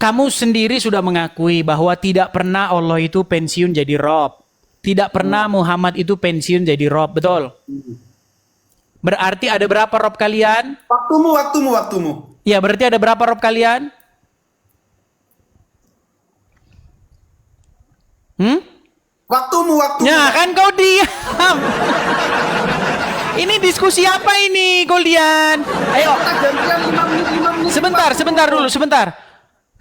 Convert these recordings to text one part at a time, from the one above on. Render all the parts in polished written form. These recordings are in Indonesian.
kamu sendiri sudah mengakui bahwa tidak pernah Allah itu pensiun jadi Rob. Tidak pernah Muhammad itu pensiun jadi Rob, betul? Berarti ada berapa Rob kalian? Waktumu. Ya, berarti ada berapa Rob kalian? Waktumu. Ya, kan kau diam. Ini diskusi apa ini, Goldian? Ayo. Kita gantian 5 menit. Sebentar.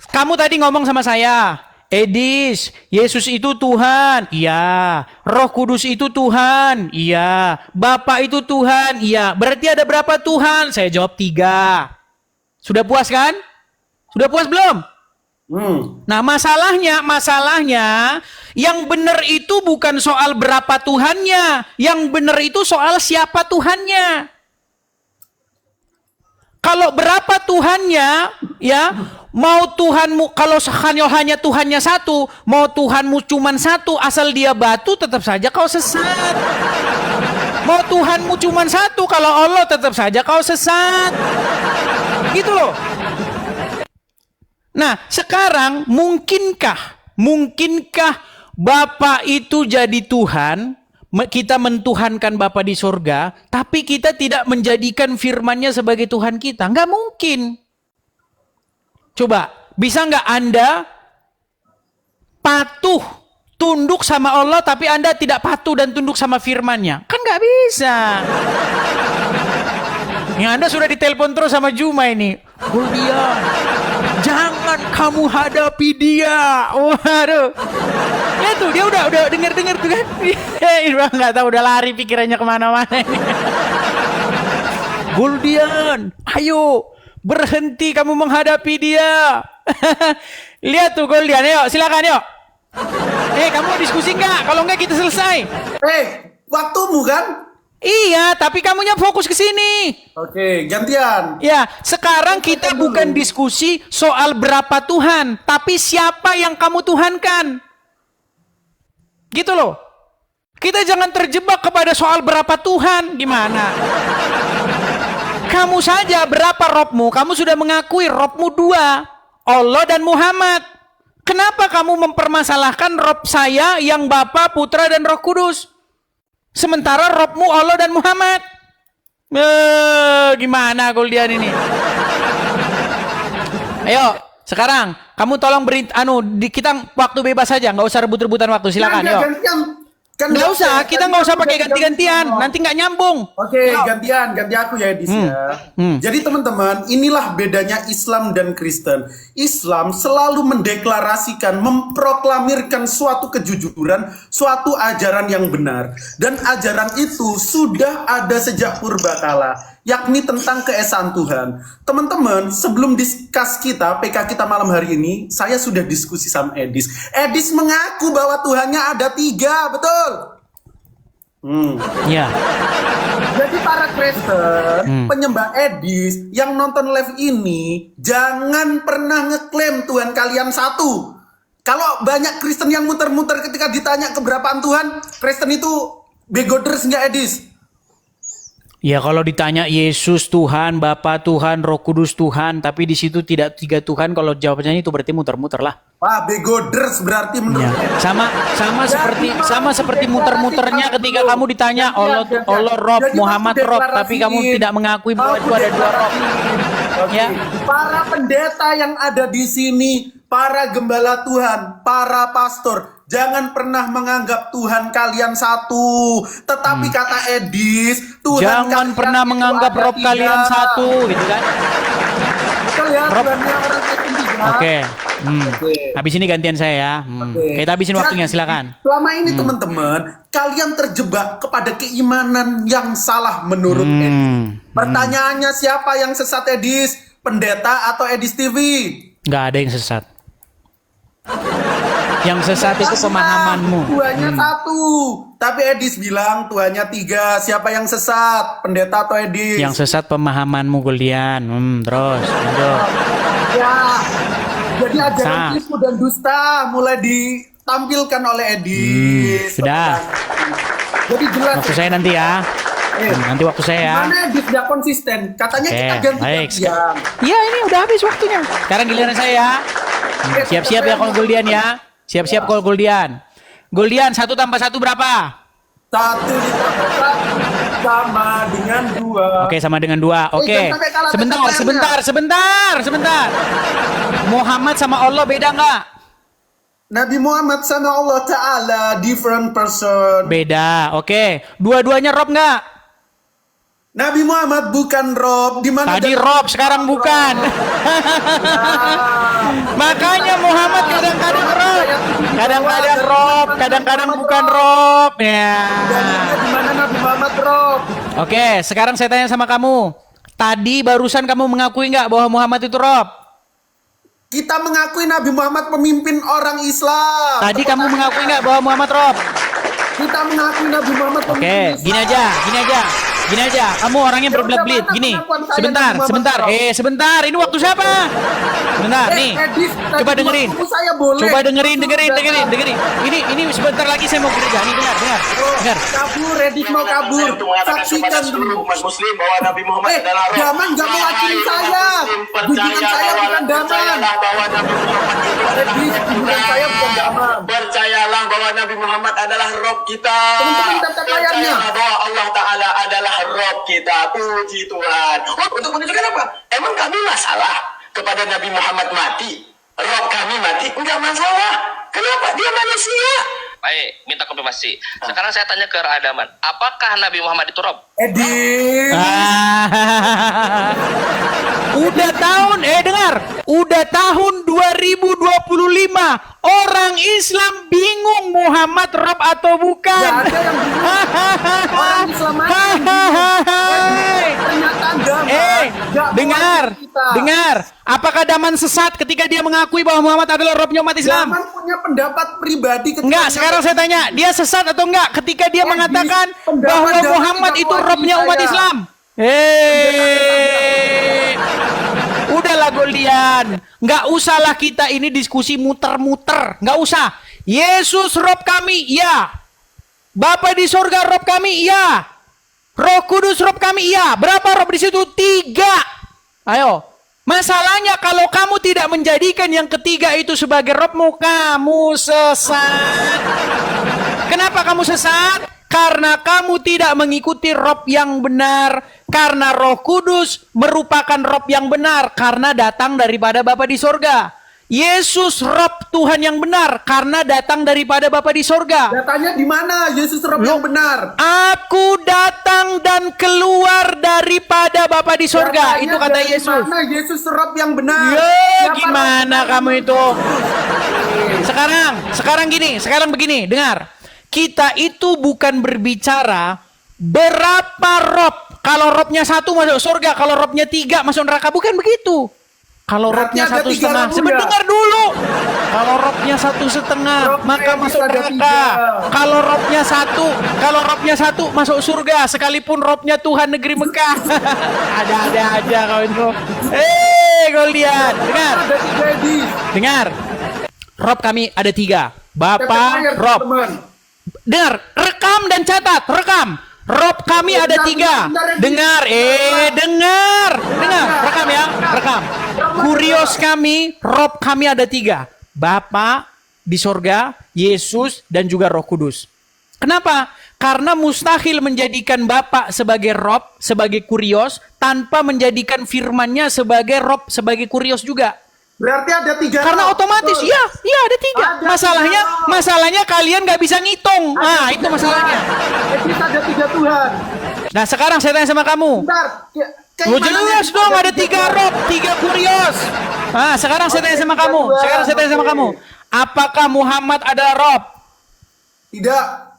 Kamu tadi ngomong sama saya, Edis, Yesus itu Tuhan. Iya. Roh Kudus itu Tuhan. Iya. Bapa itu Tuhan. Iya. Berarti ada berapa Tuhan? Saya jawab 3. Sudah puas kan? Sudah puas belum? Nah, masalahnya yang benar itu bukan soal berapa Tuhannya. Yang benar itu soal siapa Tuhannya. Kalau berapa Tuhannya, ya, mau Tuhanmu, kalau hanya Tuhannya satu, mau Tuhanmu cuma satu, asal dia batu, tetap saja kau sesat. Mau Tuhanmu cuma satu, kalau Allah tetap saja kau sesat. Gitu loh. Nah, sekarang mungkinkah Bapa itu jadi Tuhan, kita mentuhankan Bapa di surga, tapi kita tidak menjadikan firman-Nya sebagai Tuhan kita? Nggak mungkin. Coba, bisa nggak Anda patuh, tunduk sama Allah, tapi Anda tidak patuh dan tunduk sama firman-Nya? Kan nggak bisa. Yang Anda sudah ditelepon terus sama Juma ini. Goldian, jangan kamu hadapi dia. Waduh. Ya tuh, dia udah dengar tuh kan. Nggak tahu, udah lari pikirannya kemana-mana ini. Goldian, ayo berhenti kamu menghadapi dia. Lihat tuh Goldian, yuk silakan yuk. Kamu mau diskusi nggak? Kalau nggak kita selesai. Waktumu kan? Iya, tapi kamunya fokus ke sini. Oke, gantian. Ya, sekarang kita bukan diskusi soal berapa Tuhan, tapi siapa yang kamu tuhankan. Gitu loh. Kita jangan terjebak kepada soal berapa Tuhan. Gimana? Kamu saja berapa Robmu? Kamu sudah mengakui Robmu 2. Allah dan Muhammad. Kenapa kamu mempermasalahkan Rob saya yang Bapa, Putra, dan Roh Kudus? Sementara Robmu Allah dan Muhammad. Gimana Goldian ini? Ayo, sekarang kamu tolong beri kita waktu bebas saja, nggak usah rebut-rebutan waktu, silakan. Yuk. Nggak usah, kita nggak usah pakai ganti-gantian, nanti nggak nyambung. Oke, ganti aku ya Edis ya. Jadi teman-teman, inilah bedanya Islam dan Kristen. Islam selalu mendeklarasikan, memproklamirkan suatu kejujuran, suatu ajaran yang benar. Dan ajaran itu sudah ada sejak purbakala, yakni tentang keesaan Tuhan. Teman-teman, sebelum diskus kita, PK kita malam hari ini, saya sudah diskusi sama Edis. Edis mengaku bahwa Tuhannya ada 3, betul? Ya. Jadi para Kristen, penyembah Edis yang nonton live ini, jangan pernah ngeklaim Tuhan kalian satu. Kalau banyak Kristen yang muter-muter ketika ditanya keberapaan Tuhan, Kristen itu begoders nggak Edis? Ya kalau ditanya Yesus Tuhan, Bapa Tuhan, Roh Kudus Tuhan, tapi di situ tidak 3 Tuhan, kalau jawabannya itu berarti muter-muter lah. Wah, begoders berarti menurut Sama seperti muter-muternya ketika kamu ditanya Allah Rob, Muhammad Rob, tapi kamu tidak mengakui bahwa itu ada 2 Rob. Ya. Para pendeta yang ada di sini, para gembala Tuhan, para pastor, jangan pernah menganggap Tuhan kalian satu. Tetapi kata Edis, Tuhan jangan pernah menganggap Rob kalian satu, gitu kan? Betul ya, Tuhannya orang ketiga. Oke. Habis ini gantian saya ya. Kita habisin waktunya, silakan. Selama ini teman-teman, kalian terjebak kepada keimanan yang salah menurut Edis. Pertanyaannya, siapa yang sesat Edis? Pendeta atau Edis TV? Nggak ada yang sesat. Yang sesat itu pemahamanmu. Tuhannya 1. Tapi Edis bilang Tuhannya 3. Siapa yang sesat? Pendeta atau Edis? Yang sesat pemahamanmu, Goldian. Terus lanjut. Ya. Jadi ajaran tipu dan dusta mulai ditampilkan oleh Edis. Sudah. Jadi jelas. Waktu saya nanti ya. Nanti waktu saya ya. Mana Edis tidak konsisten? Katanya kita ganti-gantian. Iya, ini udah habis waktunya. Sekarang giliran saya ya. Siap-siap ya kalau Goldian ya. Siap-siap kalau Goldian. Goldian 1 tambah 1 berapa? 1 ditambah 1 sama dengan 2. Oke, sama dengan 2. Oke. jangan sampai kalah Sebentar. Muhammad sama Allah beda nggak? Nabi Muhammad sama Allah Ta'ala different person. Beda. Oke. Dua-duanya Rob nggak? Nabi Muhammad bukan Rob. Di mana Tadi Rob, sekarang bukan. Makanya Muhammad kadang-kadang Rob. Kadang-kadang Rob, kadang-kadang bukan Rob. Ya. Di mana Nabi Muhammad Rob? Oke, sekarang saya tanya sama kamu. Tadi barusan kamu mengakui nggak bahwa Muhammad itu Rob? Kita mengakui Nabi Muhammad pemimpin orang Islam. Tadi kamu mengakui nggak bahwa Muhammad Rob? Kita mengakui Nabi Muhammad pemimpin Oke, Islam. gini aja. Kamu orangnya berbelit-belit. Gini, sebentar. Sebentar. Ini waktu siapa? Sebentar, nih. Coba dengerin. Coba dengerin. Ini sebentar lagi saya mau gereja. Nih, dengar. Kabur, Redik mau kabur. Saksikan dulu. Umat muslim bahwa Nabi Muhammad adalah Rob. Daman nggak mewakili saya. Junjungan saya bukan Daman. Percayalah bahwa Nabi Muhammad itu adalah Redik, junjungan saya bukan Daman. Percayalah bahwa Nabi Muhammad adalah Rob kita. Teman-teman, tata layarnya. Percayalah bahwa Allah Ta'ala adalah Rob kita. Puji Tuhan. Untuk menunjukkan apa? Emang kami masalah kepada Nabi Muhammad mati? Rob kami mati? Enggak masalah. Kenapa? Dia manusia. Baik, minta konfirmasi. Sekarang saya tanya ke Radaman, apakah Nabi Muhammad itu Rob? Edin. Udah tahun 2025. Orang Islam bingung Muhammad Rob atau bukan. Gak ada yang bingung. Orang Islam aja yang bingung. Pernyataan Daman. Dengar. Apakah Daman sesat ketika dia mengakui bahwa Muhammad adalah Robnya umat Islam? Daman punya pendapat pribadi. Enggak, sekarang saya tanya, dia sesat atau enggak ketika dia mengatakan bahwa Daman Muhammad tidak itu mewakili Robnya umat saya. Islam? Udahlah Goldian, nggak usahlah kita ini diskusi muter-muter, nggak usah. Yesus Rob kami, iya. Bapa di sorga Rob kami, iya. Roh Kudus Rob kami, iya. Berapa Rob di situ? 3. Ayo. Masalahnya kalau kamu tidak menjadikan yang ketiga itu sebagai Robmu, kamu sesat. Kenapa kamu sesat? Karena kamu tidak mengikuti Rob yang benar. Karena Roh Kudus merupakan Rob yang benar. Karena datang daripada Bapa di sorga. Yesus Rob Tuhan yang benar. Karena datang daripada Bapa di sorga. Datanya di mana Yesus Rob yang benar? Aku datang dan keluar daripada Bapa di sorga. Datanya Itu kata dari Yesus. mana Yesus Rob yang benar? Ya, Siapa gimana Rob kamu yang itu? benar? Sekarang begini, dengar. Kita itu bukan berbicara berapa Rob. Kalau Robnya 1 masuk surga, kalau Robnya 3 masuk neraka, bukan begitu. Kalau Berarti Robnya ada 1,5, 3 Rob ya? sebentar dulu. Kalau Robnya 1,5, Rob maka Edis masuk ada neraka. 3. Kalau Robnya 1 masuk surga, sekalipun Robnya Tuhan negeri Mekah. Ada-ada aja kau itu. Goldian, dengar. Ada 3 Edis. Dengar. Rob kami ada 3. Tata Bapak layar, Rob. teman-teman. Dengar, rekam dan catat, rekam. Rob kami ada 3. Dengar, rekam ya, rekam. Kurios kami, Rob kami ada 3. Bapa di sorga, Yesus dan juga Roh Kudus. Kenapa? Karena mustahil menjadikan Bapa sebagai Rob, sebagai kurios, tanpa menjadikan firman-Nya sebagai Rob, sebagai kurios juga. Berarti ada 3 Karena Rob. otomatis, Betul. iya ada 3. Ada Masalahnya kalian nggak bisa ngitung. Nah, itu masalahnya. Edis ada 3 Tuhan. Nah, sekarang saya tanya sama kamu. Bentar. Oh, jelas dong ada 3 Rob, 3 kurios. Nah, sekarang saya tanya sama kamu. Apakah Muhammad adalah Rob? Tidak.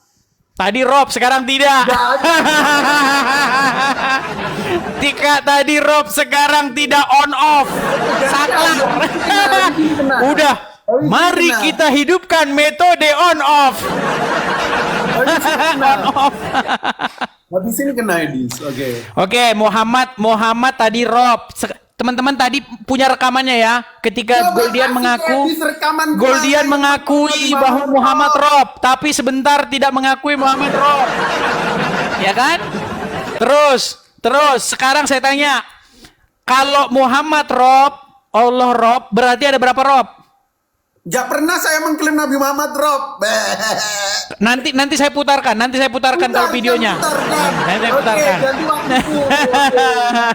Tadi Rob, sekarang tidak. Tadi Rob, sekarang tidak on off. Saklar. Udah. Mari kita hidupkan metode on off. On off. Habis ini kena Edis. Oke, Muhammad tadi Rob. Teman-teman tadi punya rekamannya ya. Ketika Coba Goldian kasih mengaku, Edis rekaman Goldian kemarin. mengakui bahwa Muhammad Rob, tapi sebentar tidak mengakui Muhammad Rob. Ya kan? Terus sekarang saya tanya, kalau Muhammad Rob, Allah Rob, berarti ada berapa Rob? Nggak pernah saya mengklaim Nabi Muhammad Rob. Nanti saya putarkan, kalau videonya. Nanti saya putarkan. Ganti waktu.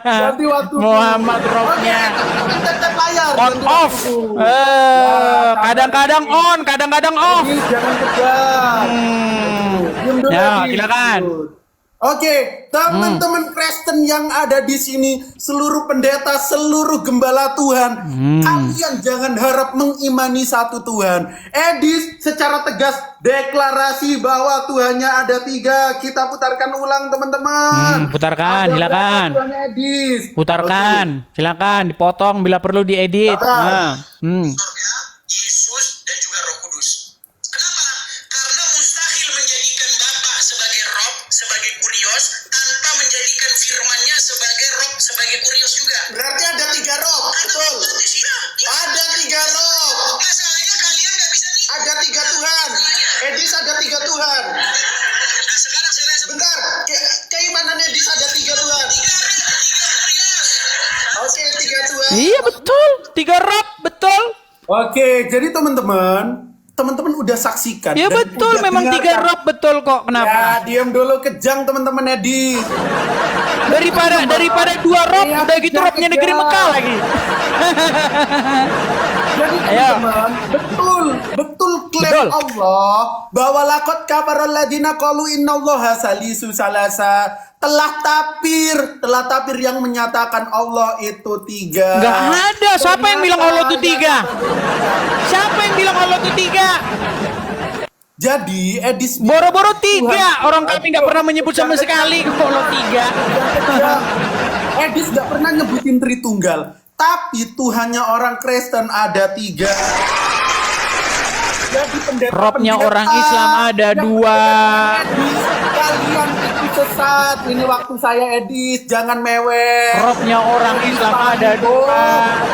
Ganti waktu. Muhammad Robnya. Tetap layar. On ganti off. waktu. Kadang-kadang on, kadang-kadang off. Jadi jangan kejar. Diam dulu, Ya, Edi. silakan. Oke, teman-teman Kristen yang ada di sini, seluruh pendeta, seluruh gembala Tuhan, kalian jangan harap mengimani satu Tuhan. Edis secara tegas deklarasi bahwa Tuhannya ada 3. Kita putarkan ulang, teman-teman. Putarkan, Ada silakan. berapa Tuhannya, Edis? Putarkan, silakan dipotong bila perlu diedit. Nah. surga, Yesus dan juga Roh Kudus. Kenapa? Karena mustahil menjadikan Bapa sebagai Rob, sebagai Kurios, tanpa menjadikan firman-Nya sebagai Rob, sebagai Kurios juga. Berarti ada 3 roh, betul. Ada 3 roh. Masalahnya kalian nggak bisa nih. Ada 3 Tuhan. Edis ada 3 Tuhan. Nah sekarang saya lihat Bentar, keimanan Edis ada 3 Tuhan. Oke, 3 Tuhan. Iya betul, 3 rob, betul. Oke, jadi teman-teman udah saksikan. Ya dan betul, udah memang 3 dengarkan. rob betul kok. Ya, Kenapa? diam dulu, kejang teman-teman Edis. Daripada 2 rob, Iya, udah gitu robnya negeri kejang. Mekah lagi. Jadi Ayo. teman-teman, betul klaim Betul. Allah bahwa lakot kafarul ladina qalu innallaha salisu salasa. Telah tapir yang menyatakan Allah itu 3. Nggak ada. Siapa yang bilang Allah itu 3? Siapa yang bilang Allah itu 3? Jadi Edis Boro-boro 3. Orang kami nggak pernah menyebut sama sekali Allah 3. Edis nggak pernah nyebutin Tritunggal, tapi Tuhannya orang Kristen ada 3. Jadi Robnya orang Islam ada 2. Edis, kalian itu sesat. Ini waktu saya Edis, jangan mewek. Robnya orang Islam ada 2.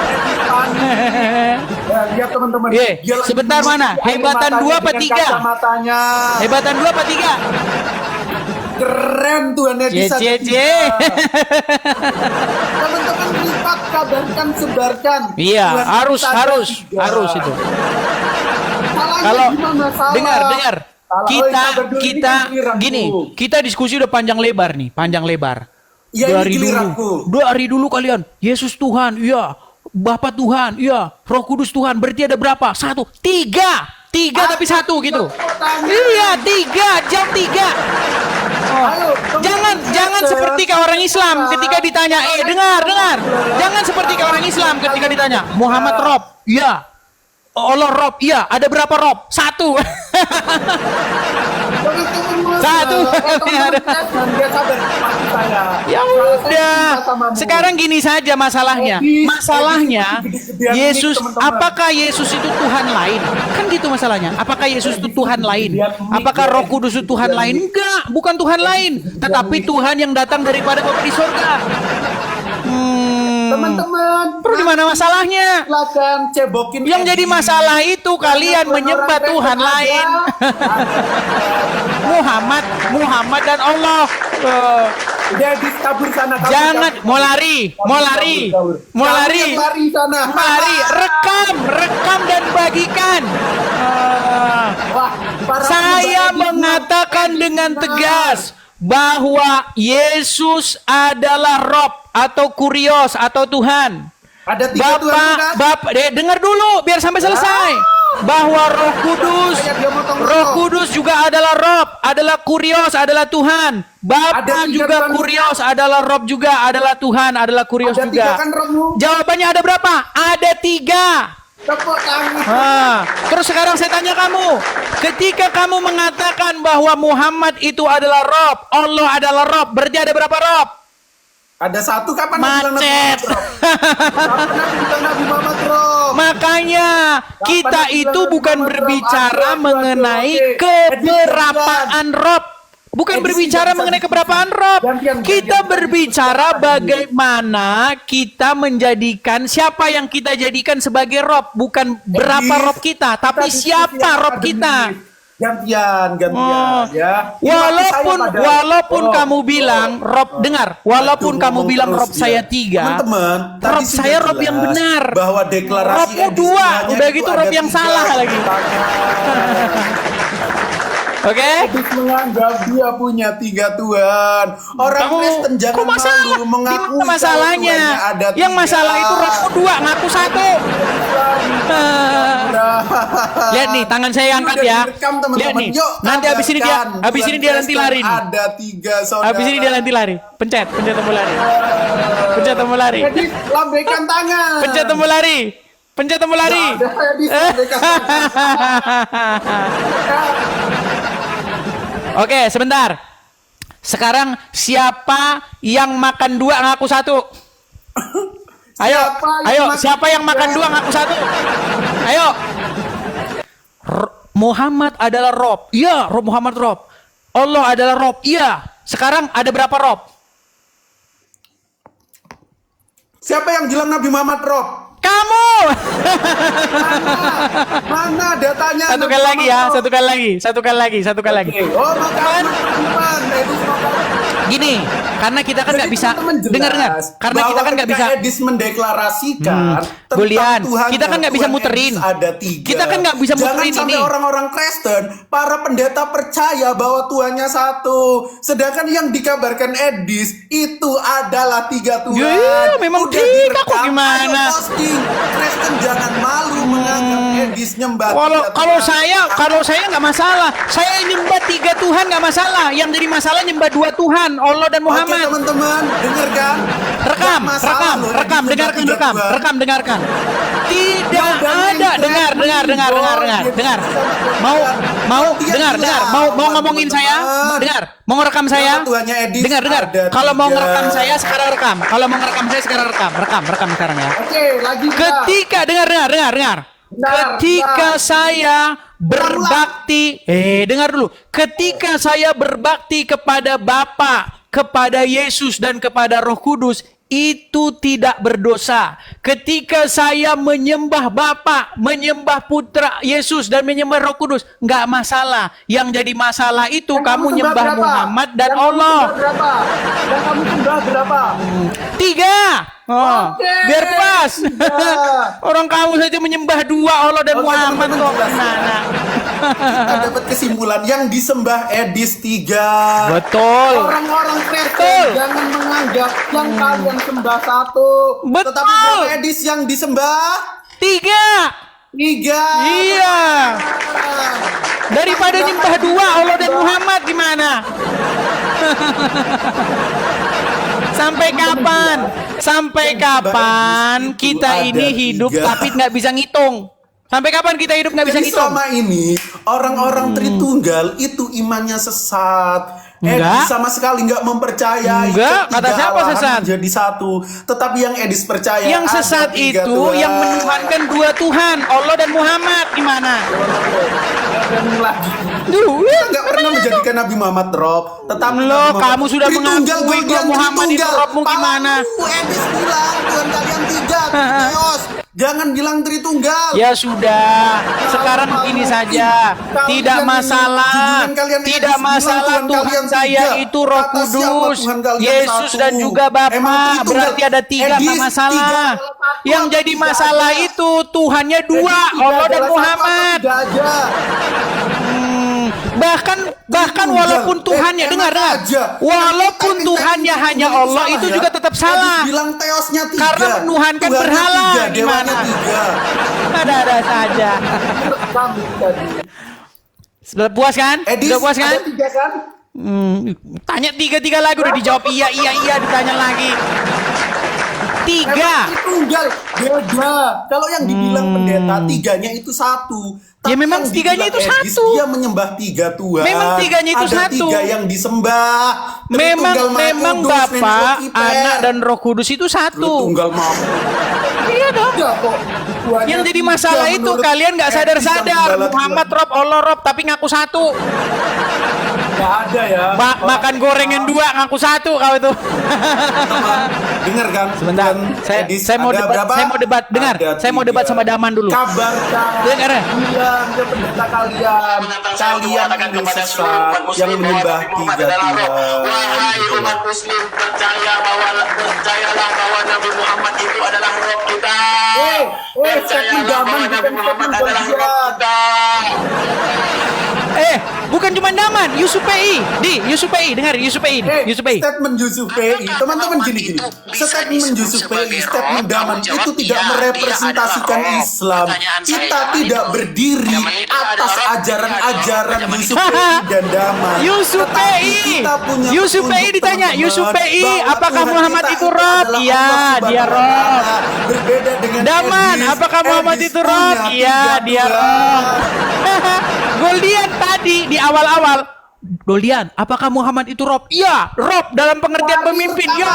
Edis panik. Ya, lihat teman-teman. Ye, Dia lagi sebentar menutup mana? air Hebatan matanya 2 apa dengan 3? kacamatanya. Hebatan 2 apa 3? Keren Tuhan Edis. ada Cie. 3. Teman-teman lipat, kabarkan, sebarkan. Iya, Tuhan harus kita ada 3. itu. Salahnya Kalau gimana? Salah. dengar, Salah. Sabar dulu, ini kan giliranku. gini, kita diskusi udah panjang lebar nih, Ya, ini giliranku. Dari dulu kalian, Yesus Tuhan, iya, Bapa Tuhan, iya, Roh Kudus Tuhan, berarti ada berapa? 1, 3, tapi 1 gitu. Iya, 3, jam 3. Ayo, Jangan seperti kayak orang Islam ketika ditanya, dengar. Jangan seperti kayak orang Islam ketika ditanya, Muhammad Rob, iya. Allah Rob, iya. Ada berapa Rob? 1. Satu. Ya udah. Sekarang gini saja masalahnya. Masalahnya Yesus, apakah Yesus itu Tuhan lain? Kan gitu masalahnya. Apakah Yesus itu Tuhan lain? Apakah Roh Kudus itu Tuhan lain? Enggak, bukan Tuhan lain, tetapi Tuhan yang datang daripada Bapa di surga. Teman-teman, Terus di mana masalahnya? silakan cebokin. Yang jadi masalah itu kalian menyembah Tuhan lain. Muhammad dan Allah. Jadi kabur sana. Jangan mau lari. Lari sana. Mari rekam dan bagikan. Wah, para Saya pembagi mengatakan dengan tegas bahwa Yesus adalah Rob atau Kurios atau Tuhan. ada 3 Tuhan, kan? Bapak, dengar dulu biar sampai selesai. Bahwa Roh Kudus juga adalah Rob, adalah Kurios, adalah Tuhan. Ada Bapa 3 juga Tuhan Kurios, adalah Rob juga, adalah Tuhan, adalah Kurios Ada 3 juga. kan rohmu? Jawabannya ada berapa? Ada 3. Tepuk tangan. Terus sekarang saya tanya kamu, ketika kamu mengatakan bahwa Muhammad itu adalah Rob, Allah adalah Rob, berarti ada berapa Rob? Ada 1, kapan Macet. Nabi Muhammad Rob? Makanya kita itu bukan berbicara mengenai keberapaan Rob. Bukan berbicara mengenai keberapaan Rob. Kita berbicara bagaimana kita menjadikan siapa yang kita jadikan sebagai Rob. Bukan berapa Rob kita, tapi siapa Rob kita. Gantian ya. Walaupun kamu bilang Rob, dengar, walaupun kamu bilang Rob saya 3, teman-teman, Rob saya Rob yang benar. Bahwa deklarasi Robmu 2, udah gitu Rob yang salah lagi. Oke? Edis menganggap dia punya 3 Tuhan. Orang Kristen jangan malu mengaku masalahnya. ada 3. Yang masalah itu Robmu 2, ngaku 1. Lihat nih, tangan saya angkat ya. Lihat nih. Nanti habis ini dia nanti lari nih. Ada 3 saudara. Habis ini dia nanti lari. Pencet tombol lari. Pencet tombol lari. Edis, lambaikan tangan. Pencet tombol lari. Pencet tombol lari. Edis, lambaikan tangan. Oke, sebentar. Sekarang siapa yang makan 2 ngaku 1? Ayo, siapa yang makan 2 ngaku 1? Ayo. Muhammad adalah Rob. Iya, Rob Muhammad Rob. Allah adalah Rob. Iya. Sekarang ada berapa Rob? Siapa yang bilang Nabi Muhammad Rob? Kamu. Mana datanya? Satu kali lagi. Oh, makanya Gini, karena kita kan nggak bisa dengar. Karena kita kan nggak bisa. Edis mendeklarasikan Bulian, Tuhan, kita kan nggak bisa Tuhan muterin. Edis ada 3. Kita kan nggak bisa muterin Jangan sampai ini. orang-orang Kristen, para pendeta percaya bahwa Tuhannya 1. Sedangkan yang dikabarkan Edis itu adalah 3 Tuhan. Ya, memang Udah 3 direkam, kok gimana? ayo posting. Kristen jangan malu menganggap Edis nyembah 3 Kalau saya nggak masalah. Saya nyembah 3 Tuhan nggak masalah. Yang jadi masalah nyembah 2 Tuhan, Allah dan Muhammad. Oke teman-teman, dengarkan. Rekam, dengarkan. Tidak ada, dengar. Mau ngomongin saya? Dengar. Mau ngerekam saya? Dengar. Kalau mau ngerekam saya sekarang rekam. Rekam sekarang ya. Oke, lagi. Ketika dengar. Ketika saya berbakti, dengar dulu. Ketika saya berbakti kepada Bapa, kepada Yesus dan kepada Roh Kudus, itu tidak berdosa. Ketika saya menyembah Bapa, menyembah Putra Yesus dan menyembah Roh Kudus, nggak masalah. Yang jadi masalah itu kamu nyembah Muhammad dan Allah. Yang kamu sembah berapa? 3. Biar pas. Orang kamu saja menyembah 2 Allah dan Muhammad kok. Gimana? Kita dapat kesimpulan yang disembah Edis 3. Betul. Orang-orang Kristen jangan menganggap yang kalian sembah 1. Betul. Tetapi Edis yang disembah 3. Iya. Daripada nyembah 2 Allah dan Muhammad gimana? Sampai kapan kita ini hidup tapi nggak bisa ngitung? Sampai kapan kita hidup nggak bisa Jadi ngitung? selama ini orang-orang Tritunggal itu imannya sesat. Edis sama sekali nggak mempercayai Kata siapa sesat? menjadi 1. Tetapi yang Edis percaya Yang ada sesat 3 itu Tuhan. yang menuhankan 2 Tuhan, Allah dan Muhammad gimana? Kita nggak pernah menjadikan Nabi Muhammad Rob. Tetapi Loh, kamu sudah Tritunggal, mengakui Guardian, bahwa Muhammad itu Tritunggal. Robmu gimana? Edis bilang Tuhan kalian 3, Theos. Jangan bilang Tritunggal. Ya sudah, sekarang begini saja. Tidak masalah. Tidak masalah Tuhan saya itu Roh Kudus, Yesus dan juga Bapa. Berarti ada 3, nggak masalah. Yang jadi masalah itu Tuhannya 2, Allah dan Muhammad. Bahkan walaupun Tuhannya dengar, walaupun Tuhannya hanya Allah itu juga tetap salah. Bilang Theosnya 3. Karena menuhankan berhala. Gimana? Ada saja. Sudah puas kan? Edis, Sudah puas kan? ada 3 kan? Tanya 3 lagi udah dijawab iya, ditanya lagi. 3. Tritunggal beda. Kalau yang dibilang pendeta 3-nya itu 1. Ya memang 3-nya itu 1. Dia menyembah 3 Tuhan. Memang 3-nya itu 1. Ada 3 yang disembah. Memang Bapa, Anak dan Roh Kudus itu 1. Tunggal mau. Iya dong. Yang jadi masalah itu kalian nggak sadar-sadar. Muhammad Rob, Allah Rob, tapi ngaku 1. Nggak ada ya. Makan gorengan 2 ngaku 1 kau itu. Dengar kan? Sebentar. Saya mau debat. Dengar. Saya mau debat sama Daman dulu. Kabarkan. Dengar ya? Bilang ke pendeta kalian. Kalian ini sesat yang menyembah tiga Tuhan. Wahai umat muslim, percayalah bahwa Nabi Muhammad itu adalah Rob kita. Statement Daman bukan statement Goldian. Bukan cuma Daman, Yusuf PI. Yusuf PI, dengar Yusuf PI. Yusuf PI. Statement Yusuf PI, teman-teman gini. Statement Yusuf PI, statement Daman itu tidak merepresentasikan Islam. Kita tidak berdiri atas ajaran-ajaran Yusuf PI dan Daman. Yusuf PI. Yusuf PI ditanya, Yusuf PI, apakah Muhammad itu Rob? Iya, dia Rob. Berbeda dengan Daman, apakah Muhammad itu Rob? Iya, dia Rob. Goldian tadi di awal-awal. Goldian, apakah Muhammad itu Rob? Iya, Rob dalam pengertian pemimpin. Ya.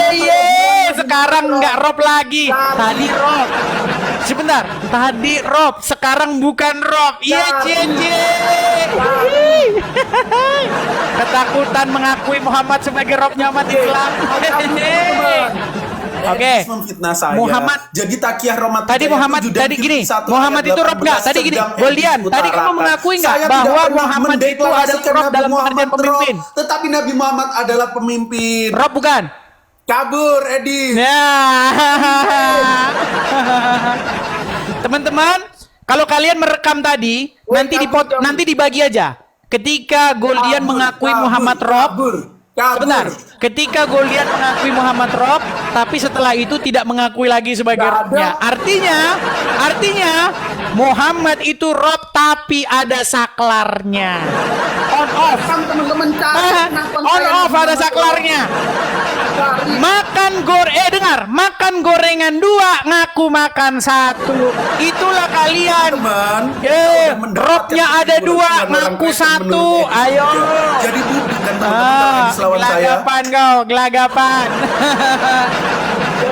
Iya. Sekarang nggak Rob lagi. Tadi Rob. Sebentar. Tadi Rob, sekarang bukan Rob. Iya, cie. Ketakutan mengakui Muhammad sebagai Robnya umat Islam. Oke. Memfitnah saya. Muhammad. Jadi takiyah Ramadan. Tadi Muhammad tadi gini. Muhammad itu Rob nggak? Tadi gini. Goldian. Tadi kamu mengakui nggak bahwa Muhammad itu adalah Rob dalam pengertian pemimpin? Tetapi Nabi Muhammad adalah pemimpin. Rob bukan? Kabur, Edi. Ya. Teman-teman, kalau kalian merekam tadi, nanti dibagi aja. Ketika Goldian mengakui Muhammad Rob. Sebentar, ketika Goldian mengakui Muhammad Rob, tapi setelah itu tidak mengakui lagi sebagai Robnya. Artinya Muhammad itu Rob tapi ada saklarnya. On off. Teman-teman On off ada saklarnya. Makan gorengan 2, ngaku makan 1. Itulah kalian. Robnya ada 2, ngaku 1. Ayo. Jadi bukan teman-teman gelagapan.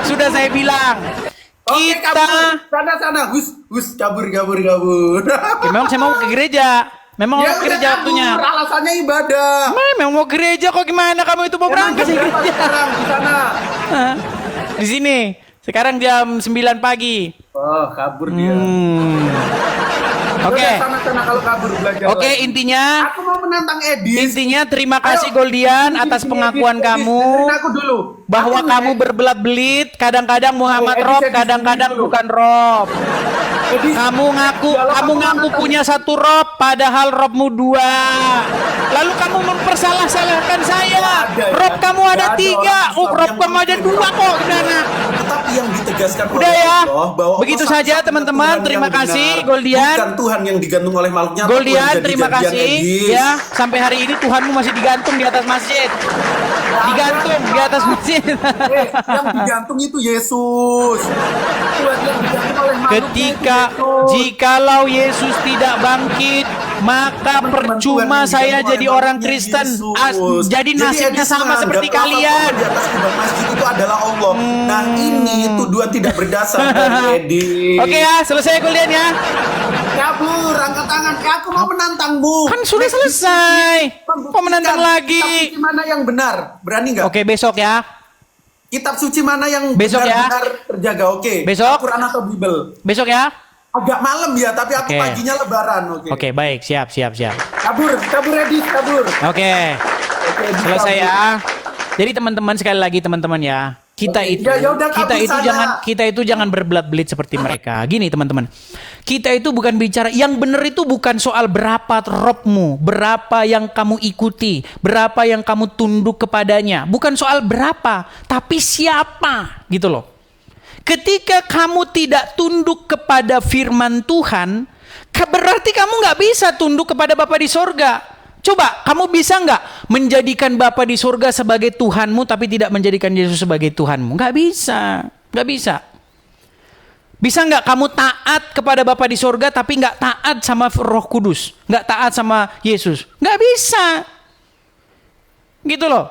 Sudah saya bilang. Kita sana Gus kabur. Memang saya mau ke gereja. Memang mau ke gereja waktunya. Alasannya ibadah. Memang mau gereja kok, gimana kamu itu mau berangkat sih gereja? Sekarang di sana. Di sini. Sekarang jam 9 pagi. Oh, kabur dia. Oke. Sana kalau kabur belajar. Oke, intinya aku mau menantang Edis. Intinya terima kasih Goldian atas pengakuan kamu bahwa kamu berbelat-belit, kadang-kadang Muhammad Rob, kadang-kadang bukan Rob. Kamu ngaku punya 1 Rob, padahal Robmu 2. Lalu kamu mempersalah-salahkan saya. Rob kamu ada 3, Rob kamu ada 2 kok, gimana? Tetapi yang ditegaskan udah ya, begitu saja teman-teman. Terima kasih Goldian. Bukan Tuhan yang digantung oleh makhluknya. Goldian, terima kasih. Ya, sampai hari ini Tuhanmu masih digantung di atas masjid. Digantung di atas masjid. Yang digantung itu Yesus. Tuhan yang digantung oleh makhluknya. Jikalau Yesus tidak bangkit, maka percuma saya jadi orang Kristen. Jadi nasibnya sama seperti kalian. Di atas kubah masjid itu adalah Allah. Nah, ini tuduhan tidak berdasar dari Edi. Oke ya, selesai Goldian ya. Kabur, angkat tangan. Aku mau menantangmu. Kan sudah selesai. Mau menantang lagi. Kitab suci mana yang benar? Berani nggak? Oke, besok ya. Kitab suci mana yang besok benar-benar terjaga? Oke. Besok. Al-Quran atau Bible? Besok ya. Agak malam ya, tapi aku paginya lebaran. Oke, baik. Siap. Kabur Edi, kabur. Oke, selesai ya. Jadi teman-teman, sekali lagi teman-teman ya. Kita itu jangan berbelat-belit seperti mereka. Gini teman-teman. Kita itu bukan bicara yang benar, itu bukan soal berapa robmu, berapa yang kamu ikuti, berapa yang kamu tunduk kepadanya. Bukan soal berapa, tapi siapa, gitu loh. Ketika kamu tidak tunduk kepada firman Tuhan, berarti kamu nggak bisa tunduk kepada Bapa di sorga. Coba, kamu bisa nggak menjadikan Bapa di sorga sebagai Tuhanmu, tapi tidak menjadikan Yesus sebagai Tuhanmu? Nggak bisa. Bisa nggak kamu taat kepada Bapa di sorga, tapi nggak taat sama Roh Kudus? Nggak taat sama Yesus? Nggak bisa. Gitu loh.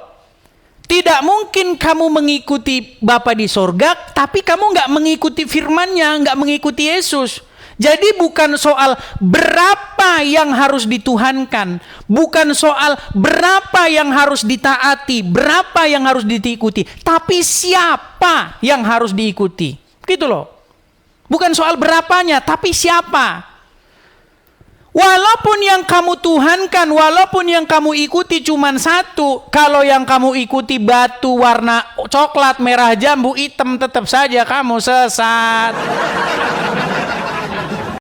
Tidak mungkin kamu mengikuti Bapa di sorga, tapi kamu nggak mengikuti firman-Nya, nggak mengikuti Yesus. Jadi bukan soal berapa yang harus dituhankan, bukan soal berapa yang harus ditaati, berapa yang harus diikuti, tapi siapa yang harus diikuti. Gitu loh. Bukan soal berapanya, tapi siapa. Walaupun yang kamu tuhankan, walaupun yang kamu ikuti cuma satu, kalau yang kamu ikuti batu warna coklat, merah, jambu, hitam, tetap saja kamu sesat.